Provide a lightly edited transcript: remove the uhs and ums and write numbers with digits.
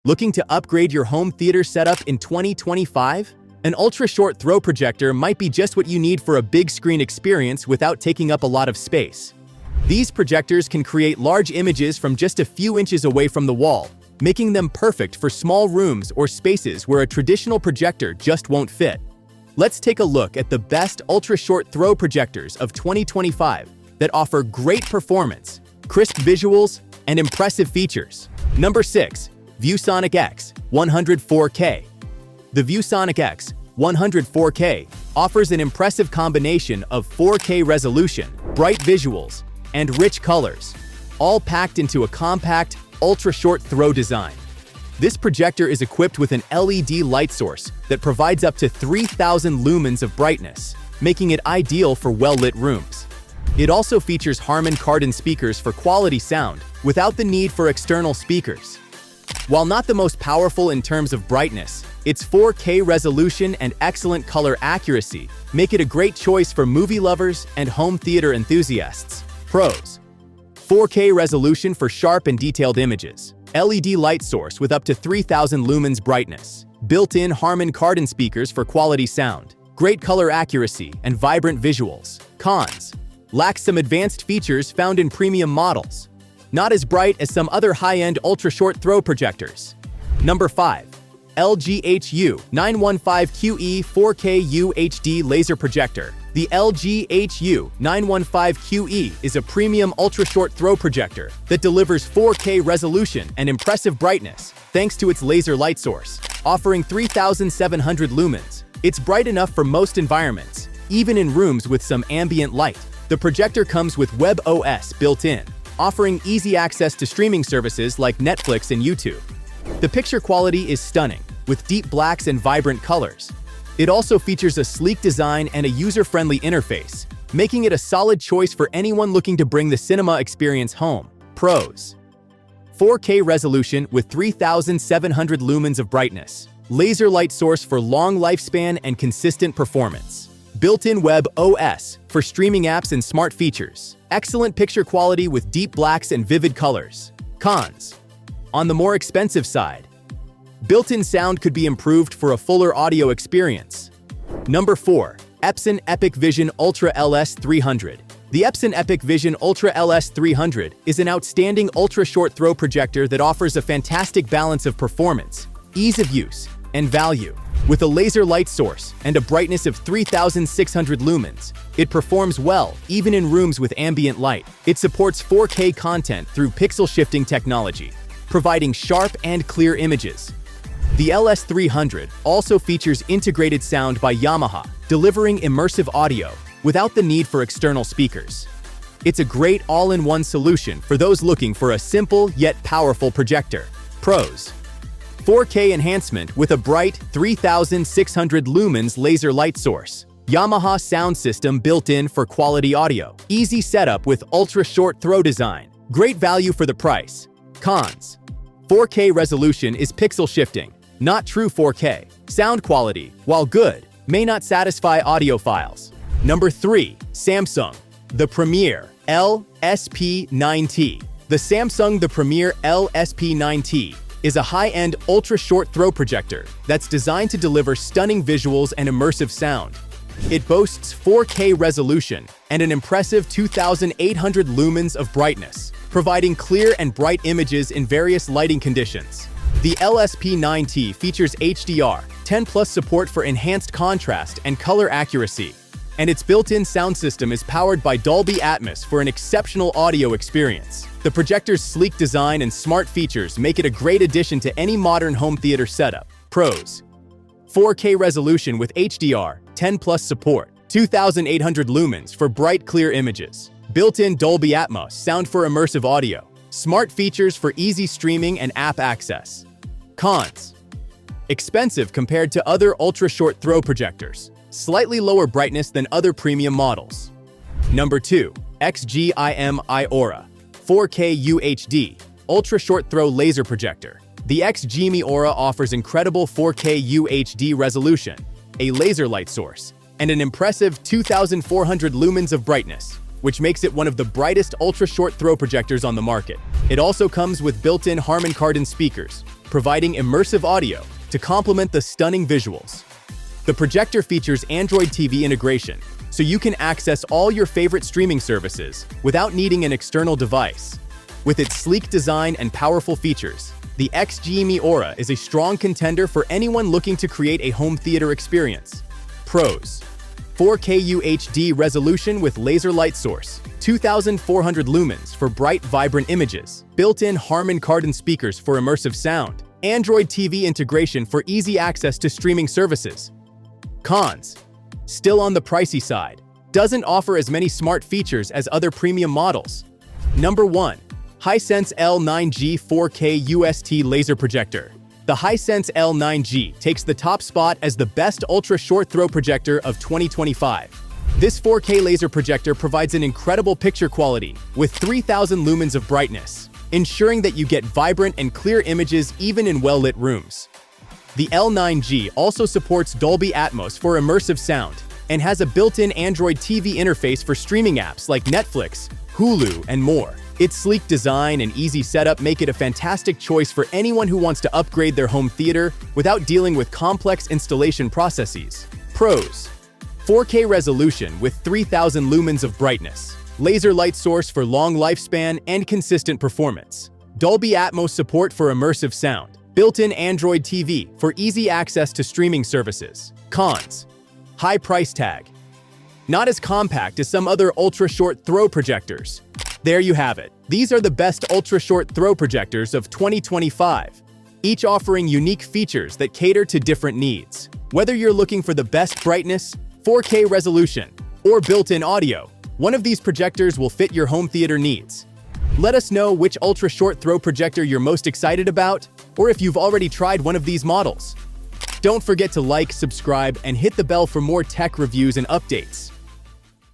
Looking to upgrade your home theater setup in 2025? An ultra-short throw projector might be just what you need for a big screen experience without taking up a lot of space. These projectors can create large images from just a few inches away from the wall, making them perfect for small rooms or spaces where a traditional projector just won't fit. Let's take a look at the best ultra-short throw projectors of 2025 that offer great performance, crisp visuals, and impressive features. Number 6. ViewSonic X100-4K. The ViewSonic X100-4K offers an impressive combination of 4K resolution, bright visuals, and rich colors, all packed into a compact, ultra-short throw design. This projector is equipped with an LED light source that provides up to 3,000 lumens of brightness, making it ideal for well-lit rooms. It also features Harman Kardon speakers for quality sound without the need for external speakers. While not the most powerful in terms of brightness, its 4K resolution and excellent color accuracy make it a great choice for movie lovers and home theater enthusiasts. Pros: 4K resolution for sharp and detailed images, LED light source with up to 3,000 lumens brightness, built-in Harman Kardon speakers for quality sound, great color accuracy, and vibrant visuals. Cons: lacks some advanced features found in premium models. Not as bright as some other high-end ultra-short throw projectors. Number 5. LG HU915QE 4K UHD Laser Projector. The LG HU915QE is a premium ultra-short throw projector that delivers 4K resolution and impressive brightness thanks to its laser light source, offering 3,700 lumens. It's bright enough for most environments, even in rooms with some ambient light. The projector comes with WebOS built in, offering easy access to streaming services like Netflix and YouTube. The picture quality is stunning, with deep blacks and vibrant colors. It also features a sleek design and a user-friendly interface, making it a solid choice for anyone looking to bring the cinema experience home. Pros: 4K resolution with 3,700 lumens of brightness, laser light source for long lifespan and consistent performance, built-in web OS for streaming apps and smart features, excellent picture quality with deep blacks and vivid colors. Cons: on the more expensive side, built-in sound could be improved for a fuller audio experience. Number 4. Epson EpiqVision Ultra LS300. The Epson EpiqVision Ultra LS300 is an outstanding ultra-short throw projector that offers a fantastic balance of performance, ease of use, and value. With a laser light source and a brightness of 3,600 lumens, it performs well even in rooms with ambient light. It supports 4K content through pixel shifting technology, providing sharp and clear images. The LS300 also features integrated sound by Yamaha, delivering immersive audio without the need for external speakers. It's a great all-in-one solution for those looking for a simple yet powerful projector. Pros: 4K enhancement with a bright 3,600 lumens laser light source, Yamaha sound system built in for quality audio, easy setup with ultra-short throw design, great value for the price. Cons: 4K resolution is pixel shifting, not true 4K. Sound quality, while good, may not satisfy audiophiles. Number 3. Samsung The Premier LSP9T. The Samsung The Premier LSP9T is a high-end ultra-short throw projector that's designed to deliver stunning visuals and immersive sound. It boasts 4K resolution and an impressive 2,800 lumens of brightness, providing clear and bright images in various lighting conditions. The LSP9T features HDR10+ support for enhanced contrast and color accuracy, and its built-in sound system is powered by Dolby Atmos for an exceptional audio experience. The projector's sleek design and smart features make it a great addition to any modern home theater setup. Pros: 4K resolution with HDR10+ support, 2,800 lumens for bright, clear images, built-in Dolby Atmos sound for immersive audio, smart features for easy streaming and app access. Cons: expensive compared to other ultra-short throw projectors, slightly lower brightness than other premium models. Number 2. XGIMI Aura 4K UHD Ultra-Short Throw Laser Projector. The XGIMI Aura offers incredible 4K UHD resolution, a laser light source, and an impressive 2,400 lumens of brightness, which makes it one of the brightest ultra-short throw projectors on the market. It also comes with built-in Harman Kardon speakers, providing immersive audio to complement the stunning visuals. The projector features Android TV integration, so you can access all your favorite streaming services without needing an external device. With its sleek design and powerful features, the XGIMI Aura is a strong contender for anyone looking to create a home theater experience. Pros: 4K UHD resolution with laser light source, 2,400 lumens for bright, vibrant images, built-in Harman Kardon speakers for immersive sound, Android TV integration for easy access to streaming services. Cons: still on the pricey side, doesn't offer as many smart features as other premium models. Number 1. Hisense L9G 4K UST Laser Projector. The Hisense L9G takes the top spot as the best ultra-short throw projector of 2025. This 4K laser projector provides an incredible picture quality with 3,000 lumens of brightness, ensuring that you get vibrant and clear images even in well-lit rooms. The L9G also supports Dolby Atmos for immersive sound and has a built-in Android TV interface for streaming apps like Netflix, Hulu, and more. Its sleek design and easy setup make it a fantastic choice for anyone who wants to upgrade their home theater without dealing with complex installation processes. Pros: 4K resolution with 3,000 lumens of brightness, laser light source for long lifespan and consistent performance, Dolby Atmos support for immersive sound, built-in Android TV for easy access to streaming services. Cons: high price tag, not as compact as some other ultra-short throw projectors. There you have it. These are the best ultra-short throw projectors of 2025, each offering unique features that cater to different needs. Whether you're looking for the best brightness, 4K resolution, or built-in audio, one of these projectors will fit your home theater needs. Let us know which ultra-short throw projector you're most excited about, or if you've already tried one of these models. Don't forget to like, subscribe, and hit the bell for more tech reviews and updates.